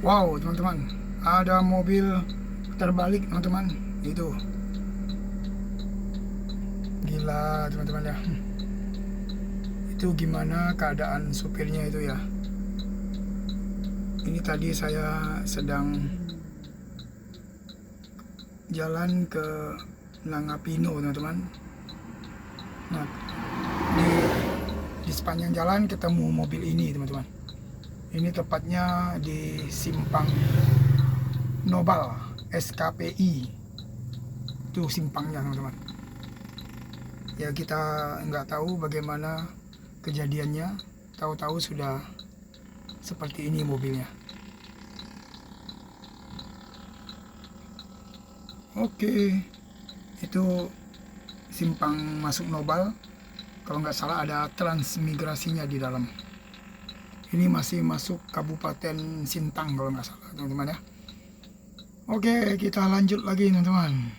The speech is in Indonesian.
Wow teman-teman, ada mobil terbalik teman-teman. Itu gila teman-teman ya. Itu gimana keadaan supirnya itu ya. Ini tadi saya sedang jalan ke Nangapino teman-teman. Nah, di sepanjang jalan ketemu mobil ini teman-teman. Ini tepatnya di Simpang Nobal SKPI. Itu simpangnya teman-teman. Ya kita nggak tahu bagaimana kejadiannya. Tahu-tahu sudah seperti ini mobilnya. Oke, itu simpang masuk Nobal. Kalau nggak salah ada transmigrasinya di dalam. Ini masih masuk Kabupaten Sintang kalau nggak salah teman-teman ya. Oke, kita lanjut lagi teman-teman.